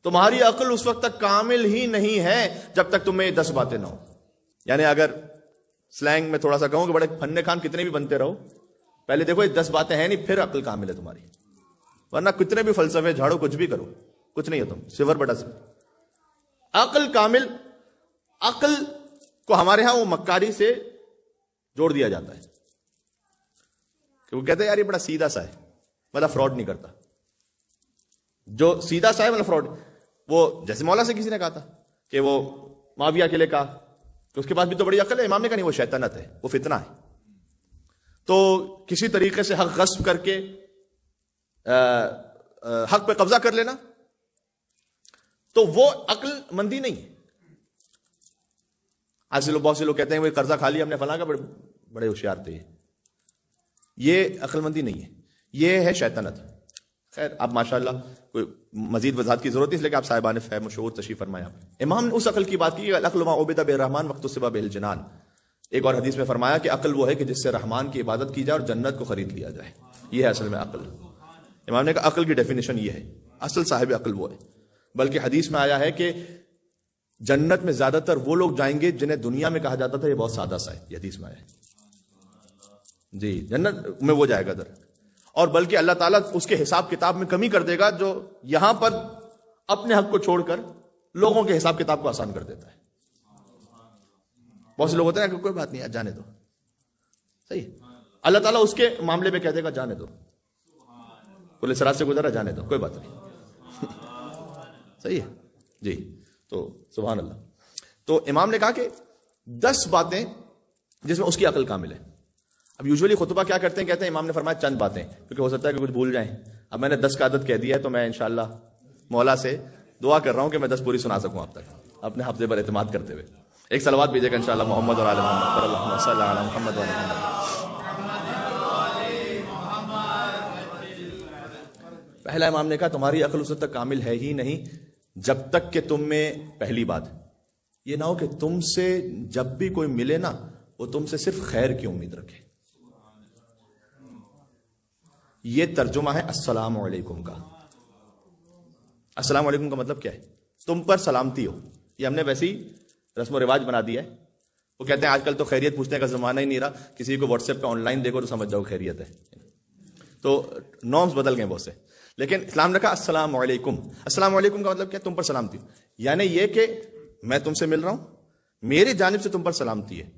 تمہاری عقل اس وقت تک کامل ہی نہیں ہے جب تک تمہیں 10 باتیں نہ ہو. یعنی اگر سلینگ میں تھوڑا سا کہوں کہ بڑے فن خان کتنے بھی بنتے رہو، پہلے دیکھو یہ 10 باتیں ہیں نہیں، پھر عقل کامل ہے تمہاری. ورنہ کتنے بھی فلسفے جھاڑو، کچھ بھی کرو، کچھ نہیں ہے تم، 0/0. عقل کامل، عقل کو ہمارے ہاں وہ مکاری سے جوڑ دیا جاتا ہے کہ وہ کہتے ہیں یار یہ بڑا سیدھا سا ہے، مطلب فراڈ نہیں کرتا. جو سیدھا سا ہے مطلب فراڈ. وہ جیسے مولا سے کسی نے کہا تھا کہ وہ معاویہ کے لیے کہا کہ اس کے پاس بھی تو بڑی عقل ہے. امام نے کہا نہیں، وہ شیطنت ہے، وہ فتنہ ہے. تو کسی طریقے سے حق غصب کر کے حق پہ قبضہ کر لینا، تو وہ عقل مندی نہیں ہے. آج سے بہت سے لوگ کہتے ہیں وہ قرضہ کھا لیا ہم نے فلاں کا، بڑے ہوشیار تھے. یہ عقل مندی نہیں ہے، یہ ہے شیطنت. خیر اب ماشاءاللہ کوئی مزید وضاحت کی ضرورت ہے، اس لیے کہ آپ صاحبان فہم و شعور تشریف فرمایا. امام نے اس عقل کی بات کی، العقل ما عبد بالرحمن وقت الصبا بالجنان. ایک اور حدیث میں فرمایا کہ عقل وہ ہے کہ جس سے رحمان کی عبادت کی جائے اور جنت کو خرید لیا جائے. یہ ہے اصل میں عقل. امام نے کہا عقل کی ڈیفینیشن یہ ہے، اصل صاحب عقل وہ ہے. بلکہ حدیث میں آیا ہے کہ جنت میں زیادہ تر وہ لوگ جائیں گے جنہیں دنیا میں کہا جاتا تھا یہ بہت سادہ سا ہے. یہ حدیث میں آیا ہے جی، جنت میں وہ جائے گا در. اور بلکہ اللہ تعالیٰ اس کے حساب کتاب میں کمی کر دے گا جو یہاں پر اپنے حق کو چھوڑ کر لوگوں کے حساب کتاب کو آسان کر دیتا ہے. بہت سے لوگ ہوتے ہیں کہ کوئی بات نہیں جانے دو، صحیح. اللہ تعالیٰ اس کے معاملے میں کہہ دے گا جانے دو، پولیس رات سے گزرا جانے دو، کوئی بات نہیں. صحیح ہے جی. تو سبحان اللہ. تو امام نے کہا کہ 10 باتیں جس میں اس کی عقل کامل ہے. اب یوزولی خطبہ کیا کرتے ہیں، کہتے ہیں امام نے فرمایا چند باتیں، کیونکہ ہو سکتا ہے کہ کچھ بھول جائیں. اب میں نے 10 کا عدد کہہ دیا ہے تو میں انشاءاللہ مولا سے دعا کر رہا ہوں کہ میں 10 پوری سنا سکوں آپ تک اپنے حافظے پر اعتماد کرتے ہوئے. ایک صلوات بھیجے گا انشاءاللہ محمد اور آل محمد پر، اللہم صلی علی محمد و آل محمد. پہلا امام نے کہا تمہاری عقل اس وقت تک کامل ہے ہی نہیں جب تک کہ تم میں پہلی بات یہ نہ ہو کہ تم سے جب بھی کوئی ملے نا وہ تم سے صرف خیر کی امید رکھے. یہ ترجمہ ہے السلام علیکم کا. السلام علیکم کا مطلب کیا ہے؟ تم پر سلامتی ہو. یہ ہم نے ویسے ہی رسم و رواج بنا دیا ہے. وہ کہتے ہیں آج کل تو خیریت پوچھنے کا زمانہ ہی نہیں رہا، کسی کو واٹس ایپ پہ آن لائن دیکھو تو سمجھ جاؤ خیریت ہے. تو نارمز بدل گئے بہت سے. لیکن اسلام نے کہا السلام علیکم. السلام علیکم کا مطلب کیا؟ تم پر سلامتی ہو. یعنی یہ کہ میں تم سے مل رہا ہوں، میری جانب سے تم پر سلامتی ہے.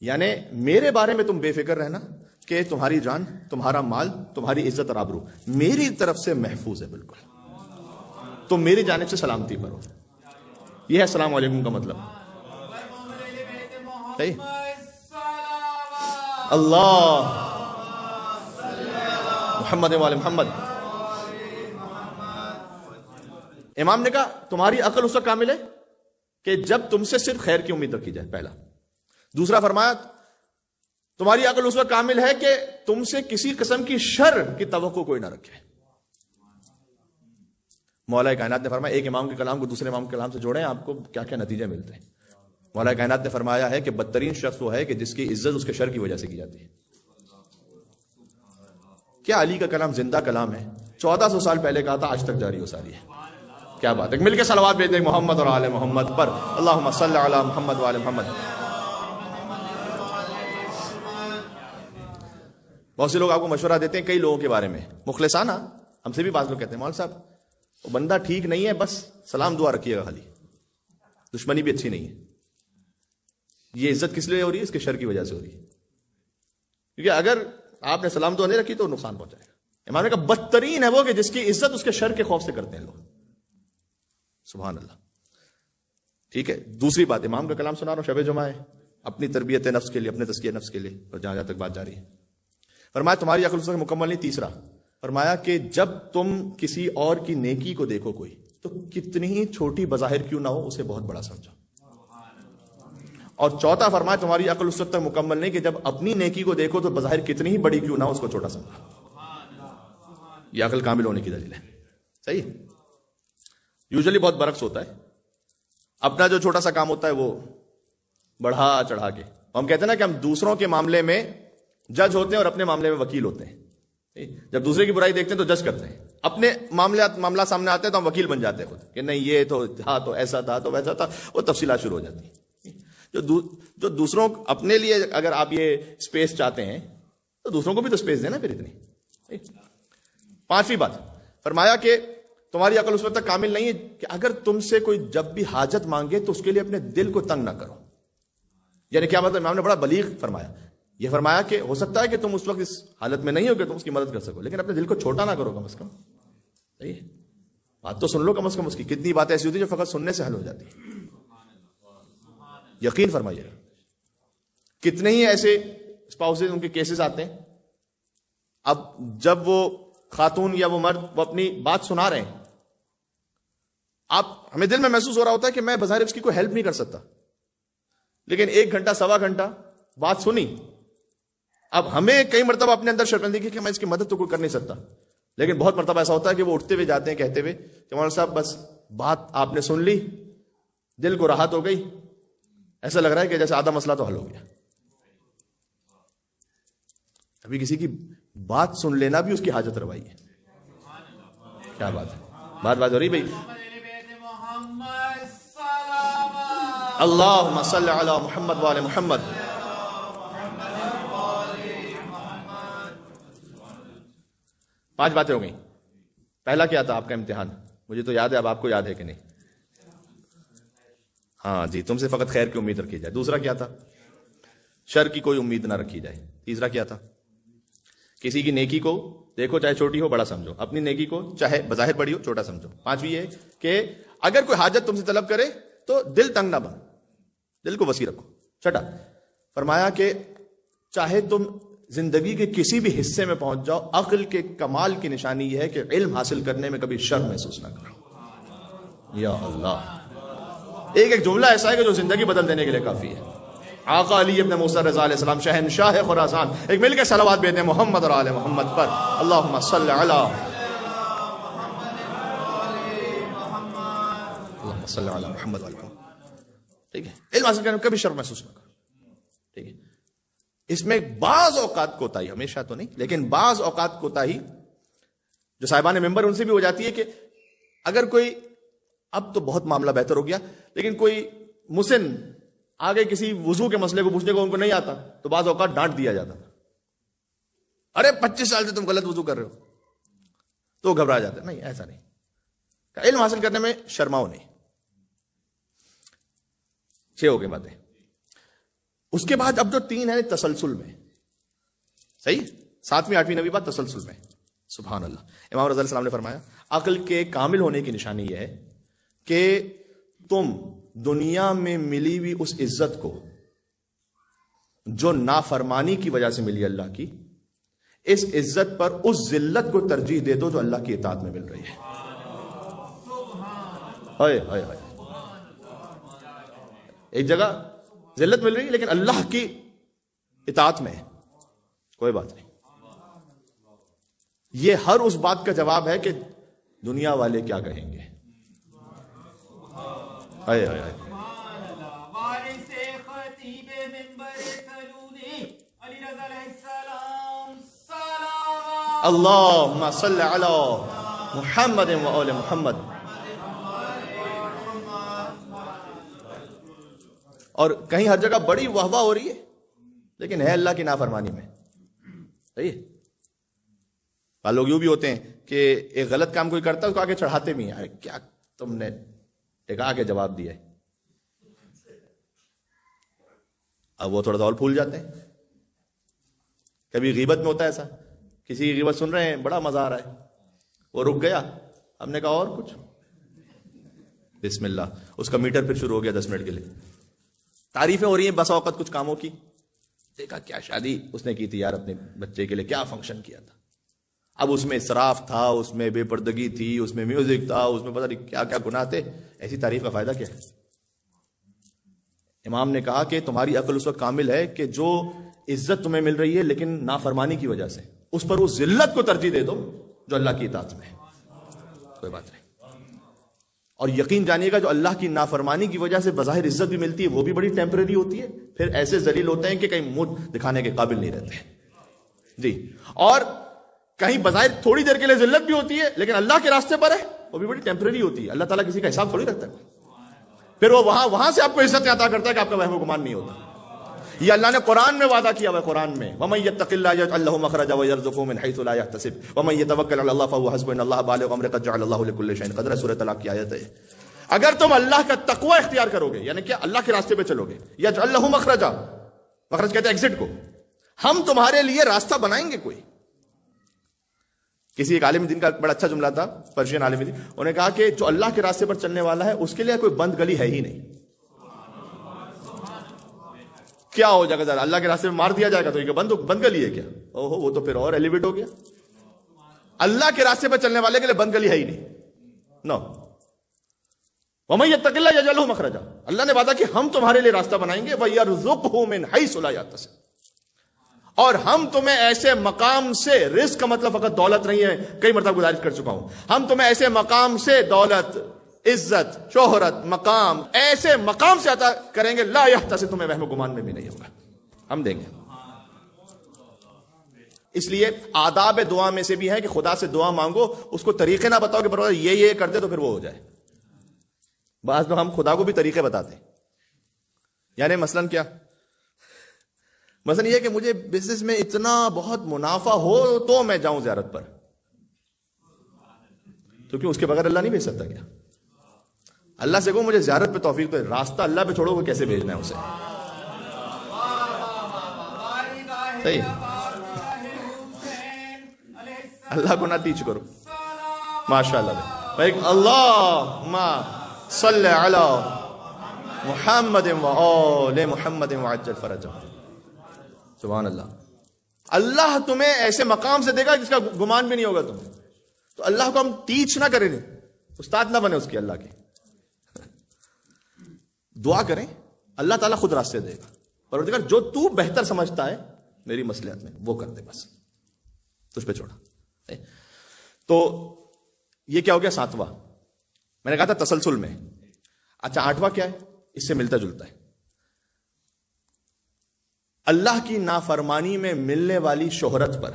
یعنی میرے بارے میں تم بے فکر رہنا کہ تمہاری جان، تمہارا مال، تمہاری عزت اور آبرو میری طرف سے محفوظ ہے. بالکل تم میری جانب سے سلامتی پر ہو. یہ ہے السلام علیکم کا مطلب. صحیح. اللہ محمد وعلی محمد. امام نے کہا تمہاری عقل اس وقت کامل ہے کہ جب تم سے صرف خیر کی امید رکھی جائے. پہلا. دوسرا فرمایا تمہاری عقل اس وقت کامل ہے کہ تم سے کسی قسم کی شر کی توقع کوئی نہ رکھے. مولا کائنات نے فرمایا ایک امام کے کلام کو دوسرے امام کے کلام سے جوڑیں، آپ کو کیا کیا نتیجے ملتے ہیں. مولا کائنات نے فرمایا ہے کہ بدترین شخص وہ ہے کہ جس کی عزت اس کے شر کی وجہ سے کی جاتی ہے. کیا علی کا کلام زندہ کلام ہے، 1400 سال پہلے کہا تھا، آج تک جاری و ساری ہے. کیا بات ہے. مل کے صلوات بھیج دیں محمد اور آل محمد پر، اللہم صلی علی محمد و آل محمد. بہت سے لوگ آپ کو مشورہ دیتے ہیں کئی لوگوں کے بارے میں مخلصانہ. ہم سے بھی بعض لوگ کہتے ہیں مولانا صاحب وہ بندہ ٹھیک نہیں ہے، بس سلام دعا رکھیے گا خالی، دشمنی بھی اچھی نہیں ہے. یہ عزت کس لیے ہو رہی ہے؟ اس کے شر کی وجہ سے ہو رہی ہے. کیونکہ اگر آپ نے سلام دعا نہیں رکھی تو نقصان پہنچائے گا. امام نے کہا بدترین ہے وہ کہ جس کی عزت اس کے شر کے خوف سے کرتے ہیں لوگ. سبحان اللہ. ٹھیک ہے. دوسری بات امام کا کلام سنا رہا ہوں، شب جمعہ ہے، اپنی تربیت نفس کے لیے، اپنے تزکیہ نفس کے لیے، اور جہاں تک بات جاری ہے. فرمایا تمہاری عقل اس وقت مکمل نہیں. تیسرا فرمایا کہ جب تم کسی اور کی نیکی کو دیکھو کوئی تو کتنی ہی چھوٹی بظاہر کیوں نہ ہو اسے بہت بڑا سمجھو. اور چوتھا فرمایا تمہاری عقل اس وقت تک مکمل نہیں کہ جب اپنی نیکی کو دیکھو تو بظاہر کتنی ہی بڑی کیوں نہ ہو اس کو چھوٹا سمجھو. یہ عقل کامل ہونے کی دلیل ہے. صحیح. یوزلی بہت برعکس ہوتا ہے. اپنا جو چھوٹا سا کام ہوتا ہے وہ بڑھا چڑھا کے، ہم کہتے ہیں نا کہ ہم دوسروں کے معاملے میں جج ہوتے ہیں اور اپنے معاملے میں وکیل ہوتے ہیں. جب دوسرے کی برائی دیکھتے ہیں تو جج کرتے ہیں، اپنے معاملات سامنے آتے ہیں تو ہم وکیل بن جاتے ہیں خود کہ نہیں یہ تو تھا تو ایسا تھا تو ویسا تھا، وہ تفصیلات شروع ہو جاتی ہیں۔ جو دوسروں اپنے لیے اگر آپ یہ اسپیس چاہتے ہیں تو دوسروں کو بھی تو اسپیس دینا پھر اتنی۔ پانچویں بات فرمایا کہ تمہاری عقل اس وقت تک کامل نہیں ہے کہ اگر تم سے کوئی جب بھی حاجت مانگے تو اس کے لیے اپنے دل کو تنگ نہ کرو۔ یعنی کیا مطلب؟ امام نے بڑا بلیغ فرمایا، یہ فرمایا کہ ہو سکتا ہے کہ تم اس وقت اس حالت میں نہیں ہو کہ تم اس کی مدد کر سکو، لیکن اپنے دل کو چھوٹا نہ کرو کم از کم۔ صحیح ہے، بات تو سن لو کم از کم اس کی۔ کتنی باتیں ایسی ہوتی ہیں جو فقط سننے سے حل ہو جاتی ہیں، یقین فرمائیے گا۔ کتنے ہی ایسے اسپاؤسز ان کے کیسز آتے ہیں، اب جب وہ خاتون یا وہ مرد وہ اپنی بات سنا رہے ہیں، آپ ہمیں دل میں محسوس ہو رہا ہوتا ہے کہ میں بظاہر اس کی کوئی ہیلپ نہیں کر سکتا، لیکن 1 گھنٹہ سوا گھنٹہ بات سنی، اب ہمیں کئی مرتبہ اپنے اندر شرمندگی کہ میں اس کی مدد تو کوئی کر نہیں سکتا، لیکن بہت مرتبہ ایسا ہوتا ہے کہ وہ اٹھتے ہوئے جاتے ہیں کہتے ہوئے کہ مولانا صاحب بس بات آپ نے سن لی، دل کو راحت ہو گئی، ایسا لگ رہا ہے کہ جیسے آدھا مسئلہ تو حل ہو گیا۔ ابھی کسی کی بات سن لینا بھی اس کی حاجت روائی ہے۔ کیا بات ہے، بات ہو رہی بھائی؟ اللہم صلی علی محمد وآل محمد۔ پانچ باتیں ہو گئیں۔ پہلا کیا تھا آپ کا امتحان؟ مجھے تو یاد ہے، اب آپ کو یاد ہے کہ نہیں؟ ہاں جی، تم سے فقط خیر کی امید رکھی جائے۔ دوسرا کیا تھا؟ شر کی کوئی امید نہ رکھی جائے۔ تیسرا کیا تھا؟ کسی کی نیکی کو دیکھو چاہے چھوٹی ہو بڑا سمجھو، اپنی نیکی کو چاہے بظاہر بڑی ہو چھوٹا سمجھو۔ پانچویں یہ کہ اگر کوئی حاجت تم سے طلب کرے تو دل تنگ نہ بن، دل کو وسیع رکھو۔ چھٹا فرمایا کہ چاہے تم زندگی کے کسی بھی حصے میں پہنچ جاؤ، عقل کے کمال کی نشانی یہ ہے کہ علم حاصل کرنے میں کبھی شرم محسوس نہ کرو۔ یا اللہ، ایک جملہ ایسا ہے کہ جو زندگی بدل دینے کے لیے کافی ہے۔ آقا علی ابن موسیٰ رضا علیہ السلام شہنشاہ خراسان، ایک مل کے صلوات بھیجتے ہیں محمد اور آل محمد پر۔ اللہم صلی علی محمد وآل محمد۔ ٹھیک ہے، علم حاصل کرنے میں کبھی شرم محسوس نہ کرو۔ ٹھیک ہے، اس میں بعض اوقات کوتاہی، ہمیشہ تو نہیں لیکن بعض اوقات کوتاہی جو صاحبان ممبر ان سے بھی ہو جاتی ہے کہ اگر کوئی، اب تو بہت معاملہ بہتر ہو گیا، لیکن کوئی مسن آگے کسی وضو کے مسئلے کو پوچھنے کو ان کو نہیں آتا تو بعض اوقات ڈانٹ دیا جاتا، ارے 25 سال سے تم غلط وضو کر رہے ہو، تو وہ گھبرا جاتا ہے۔ نہیں، ایسا نہیں، علم حاصل کرنے میں شرماؤ نہیں۔ 6 ہو گئی باتیں۔ اس کے بعد اب جو 3 ہے تسلسل میں، صحیح، 7ویں 8ویں 9ویں بات تسلسل میں۔ سبحان اللہ، امام رضا علیہ السلام نے فرمایا عقل کے کامل ہونے کی نشانی یہ ہے کہ تم دنیا میں ملی ہوئی اس عزت کو جو نافرمانی کی وجہ سے ملی اللہ کی، اس عزت پر اس ذلت کو ترجیح دے دو جو اللہ کی اطاعت میں مل رہی ہے۔ ہائے ہائے ہائے، ایک جگہ ذلت مل رہی ہے لیکن اللہ کی اطاعت میں ہے، کوئی بات نہیں۔ یہ ہر اس بات کا جواب ہے کہ دنیا والے کیا کہیں گے۔ ہائے ہائے ہائے، اللہم صلی علی محمد و آل محمد۔ اور کہیں ہر جگہ بڑی واہ واہ ہو رہی ہے لیکن ہے اللہ کی نافرمانی میں۔ صحیح ہے، بعض لوگ یوں بھی ہوتے ہیں کہ ایک غلط کام کوئی کرتا ہے اس کو آگے چڑھاتے بھی ہیں، کیا تم نے ٹکا کے جواب دیا ہے، اب وہ تھوڑا سا اور پھول جاتے ہیں۔ کبھی غیبت میں ہوتا ہے ایسا، کسی کی غیبت سن رہے ہیں بڑا مزہ آ رہا ہے، وہ رک گیا، ہم نے کہا اور کچھ، بسم اللہ، اس کا میٹر پھر شروع ہو گیا 10 منٹ کے لیے، تعریفیں ہو رہی ہیں بس اوقات کچھ کاموں کی، دیکھا کیا شادی اس نے کی تھی یار اپنے بچے کے لیے، کیا فنکشن کیا تھا، اب اس میں اسراف تھا، اس میں بے پردگی تھی، اس میں میوزک تھا، اس میں پتہ نہیں کیا کیا گناہ تھے، ایسی تعریف کا فائدہ کیا ہے؟ امام نے کہا کہ تمہاری عقل اس وقت کامل ہے کہ جو عزت تمہیں مل رہی ہے لیکن نافرمانی کی وجہ سے، اس پر اس ذلت کو ترجیح دے دو جو اللہ کی اطاعت میں ہے، کوئی بات نہیں۔ اور یقین جانیے گا جو اللہ کی نافرمانی کی وجہ سے بظاہر عزت بھی ملتی ہے وہ بھی بڑی ٹیمپریری ہوتی ہے، پھر ایسے ذلیل ہوتے ہیں کہ کہیں منہ دکھانے کے قابل نہیں رہتے۔ جی، اور کہیں بظاہر تھوڑی دیر کے لیے ذلت بھی ہوتی ہے لیکن اللہ کے راستے پر ہے وہ بھی بڑی ٹیمپرری ہوتی ہے. اللہ تعالیٰ کسی کا حساب تھوڑی رکھتا ہے. پھر وہ وہاں سے آپ کو عزت عطا کرتا ہے کہ آپ کا وہم و گمان نہیں ہوتا. یہ اللہ نے قرآن میں وعدہ کیا ہوا ہے. قرآن میں وَمَن يَتَّقِ اللَّهَ يَجْعَل لَّهُ مَخْرَجًا وَيَرْزُقْهُ مِنْ حَيْثُ لَا يَحْتَسِبُ وَمَن يَتَوَكَّلْ عَلَى اللَّهِ فَهُوَ حَسْبُهُ إِنَّ اللَّهَ بَالِغُ أَمْرِهِ قَدْ جَعَلَ اللَّهُ لِكُلِّ شَيْءٍ قَدْرًا. سورۃ طلاق کی آیت ہے. اگر تم اللہ کا تقوی اختیار کرو گے یعنی کہ اللہ کے راستے پہ چلو گے, یجعل لہ مخرجا, مخرج کہتے ہیں ایگزٹ کو, ہم تمہارے لیے راستہ بنائیں گے. کوئی کسی ایک عالم دین کا بڑا اچھا جملہ تھا, پرشین عالم دین, انہوں نے کہا کہ جو اللہ کے راستے پر چلنے والا ہے اس کے لیے کوئی بند گلی ہے ہی نہیں. کیا ہو جائے گا, اللہ کے راستے میں مار دیا جائے گا تو یہ بند گلی ہے کیا؟ اوہو وہ تو پھر اور ایلیویٹ ہو گیا. اللہ کے راستے پر چلنے والے کے لیے بند گلی ہے ہی نہیں. نو وَمَن يَتَّقِ اللَّهَ يَجْعَل لَّهُ مَخْرَجًا. اللہ نے وعدہ کہ ہم تمہارے لیے راستہ بنائیں گے. وَيَرْزُقْهُ مِنْ حَيْثُ لَا يَحْتَسِبُ. اور ہم تمہیں ایسے مقام سے, رزق کا مطلب فقط دولت نہیں ہے, کئی مرتبہ گزارش کر چکا ہوں, ہم تمہیں ایسے مقام سے دولت, عزت, شہرت, مقام, ایسے مقام سے عطا کریں گے لا يحتسب, تمہیں وہم و گمان میں بھی نہیں ہوگا, ہم دیں گے. اس لیے آداب دعا میں سے بھی ہے کہ خدا سے دعا مانگو, اس کو طریقے نہ بتاؤ کہ پروردگار یہ کر دے تو پھر وہ ہو جائے. بعض لوگ ہم خدا کو بھی طریقے بتاتے ہیں. یعنی مثلاً کیا, مثلا یہ کہ مجھے بزنس میں اتنا بہت منافع ہو تو میں جاؤں زیارت پر, تو کیوں اس کے بغیر اللہ نہیں بھیج سکتا کیا؟ اللہ سے کہو مجھے زیارت پہ توفیق دے, راستہ اللہ پہ چھوڑو, وہ کیسے بھیجنا ہے اسے؟ صحیح, اللہ کو نہ ٹیچ کرو. ماشاء اللہ بھائی, اللہم صلی علی محمد و آل محمد وعجل فرجہ. سبحان اللہ. اللہ تمہیں ایسے مقام سے دے گا جس کا گمان بھی نہیں ہوگا تمہیں. تو اللہ کو ہم ٹیچ نہ کریں, استاد نہ بنے اس کی, اللہ کے دعا کریں, اللہ تعالیٰ خود راستے دے گا. پروردگار جو تو بہتر سمجھتا ہے میری مصلحت میں وہ کر دے, بس تجھ پہ چھوڑا. تو یہ کیا ہو گیا 7واں, میں نے کہا تھا تسلسل میں. اچھا 8واں کیا ہے, اس سے ملتا جلتا ہے. اللہ کی نافرمانی میں ملنے والی شہرت پر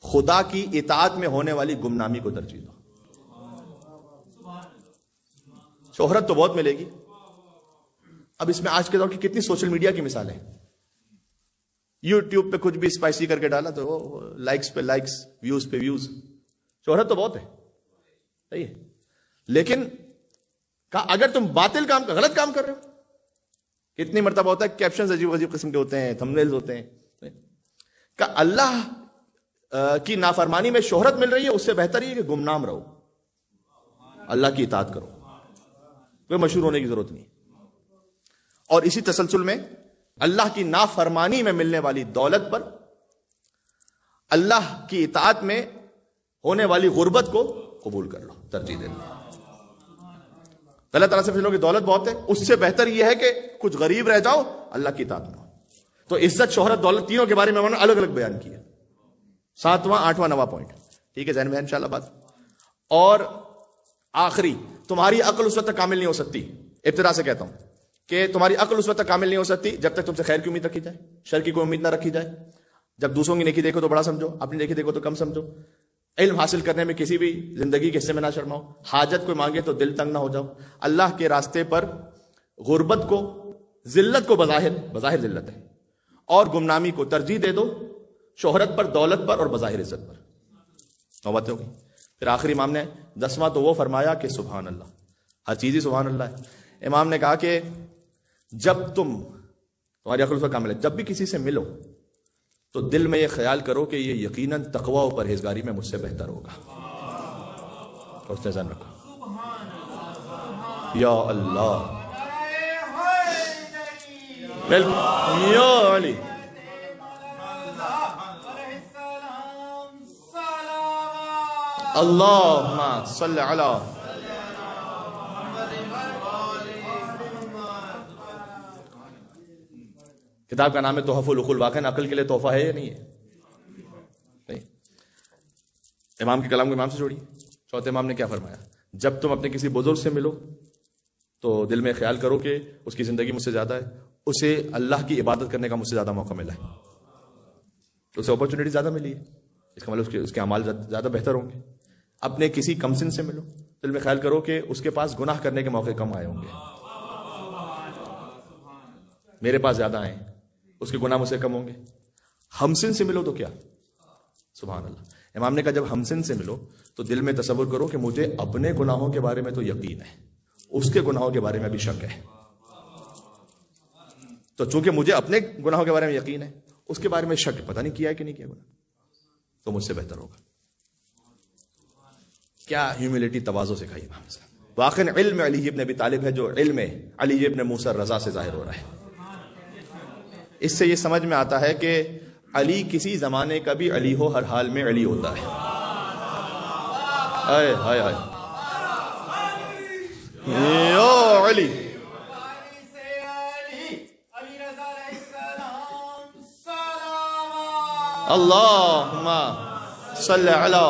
خدا کی اطاعت میں ہونے والی گمنامی کو ترجیح دو. شہرت تو بہت ملے گی. اب اس میں آج کے دور کی کتنی سوشل میڈیا کی مثالیں, یوٹیوب پہ کچھ بھی اسپائسی کر کے ڈالا تو لائکس پہ لائکس, ویوز پہ ویوز. شہرت تو بہت ہے, صحیح ہے, لیکن اگر تم باطل کام, غلط کام کر رہے ہو, کتنی مرتبہ ہوتا ہے کیپشنز عجیب عجیب قسم کے ہوتے ہیں, تھمبنیلز ہوتے ہیں, کہ اللہ کی نافرمانی میں شہرت مل رہی ہے, اس سے بہتر یہ کہ گمنام رہو, اللہ کی اطاعت کرو, کوئی مشہور ہونے کی ضرورت نہیں. اور اسی تسلسل میں اللہ کی نافرمانی میں ملنے والی دولت پر اللہ کی اطاعت میں ہونے والی غربت کو قبول کر لو, ترجیح دے لو. اللہ تعالیٰ سے پوچھ لو کہ دولت بہت ہے, اس سے بہتر یہ ہے کہ کچھ غریب رہ جاؤ, اللہ کی اطاعت میں. تو عزت, شہرت, دولت تینوں کے بارے میں میں نے الگ الگ بیان کیا. 7واں 8واں 9واں پوائنٹ, ٹھیک ہے, ذہن میں انشاءاللہ بات. اور آخری, تمہاری عقل اس وقت تک کامل نہیں ہو سکتی. ابتدا سے کہتا ہوں کہ تمہاری عقل اس وقت تک کامل نہیں ہو سکتی جب تک تم سے خیر کی امید رکھی جائے, شر کی کوئی امید نہ رکھی جائے. جب دوسروں کی نیکی دیکھو تو بڑا سمجھو, اپنی نیکی دیکھو تو کم سمجھو. علم حاصل کرنے میں کسی بھی زندگی کے حصے میں نہ شرماؤ. حاجت کوئی مانگے تو دل تنگ نہ ہو جاؤ. اللہ کے راستے پر غربت کو, ذلت کو, بظاہر ذلت ہے, اور گمنامی کو ترجیح دے دو شہرت پر, دولت پر اور بظاہر عزت پر. نوبت ہو گئی. پھر آخری امام نے 10واں تو وہ فرمایا کہ سبحان اللہ, ہر چیز ہی سبحان اللہ ہے. امام نے کہا کہ جب تمہاری عقل پر کامل ہے, جب بھی کسی سے ملو تو دل میں یہ خیال کرو کہ یہ یقیناً تقوی و پرہیزگاری میں مجھ سے بہتر ہوگا. اور اس نے ذہن رکھو. یا اللہ, یا علی, اللہم صلی علی. کتاب کا نام ہے تحف العقول. واقعا عقل کے لیے تحفہ ہے یا نہیں ہے؟ نہیں. امام کے کلام کو امام سے جوڑیے. چوتھے امام نے کیا فرمایا, جب تم اپنے کسی بزرگ سے ملو تو دل میں خیال کرو کہ اس کی زندگی مجھ سے زیادہ ہے, اسے اللہ کی عبادت کرنے کا مجھ سے زیادہ موقع ملا ہے, اسے اپرچونٹی زیادہ ملی ہے. اس کا مطلب اس کے اعمال زیادہ بہتر ہوں گے. اپنے کسی کمسن سے ملو، دل میں خیال کرو کہ اس کے پاس گناہ کرنے کے موقع کم آئے ہوں گے، میرے پاس زیادہ آئے ہیں، اس کے گناہ مجھ سے کم ہوں گے. ہمسن سے ملو تو کیا، سبحان اللہ. امام نے کہا جب ہمسن سے ملو تو دل میں تصور کرو کہ مجھے اپنے گناہوں کے بارے میں تو یقین ہے، اس کے گناہوں کے بارے میں بھی شک ہے. تو چونکہ مجھے اپنے گناہوں کے بارے میں یقین ہے، اس کے بارے میں شک، پتہ نہیں کیا ہے کہ نہیں کیا گناہ، تو مجھ سے بہتر ہوگا. کیا ہیوملٹی، تواضع سکھائی امام نے. واقعی علم علی ابن ابی طالب ہے جو علم علی ابن موسیٰ الرضا سے ظاہر ہو رہا ہے. اس سے یہ سمجھ میں آتا ہے کہ علی کسی زمانے کا بھی علی ہو، ہر حال میں علی ہوتا ہے. ہائے ہائے ہائے یو علی. اللہم صلی علی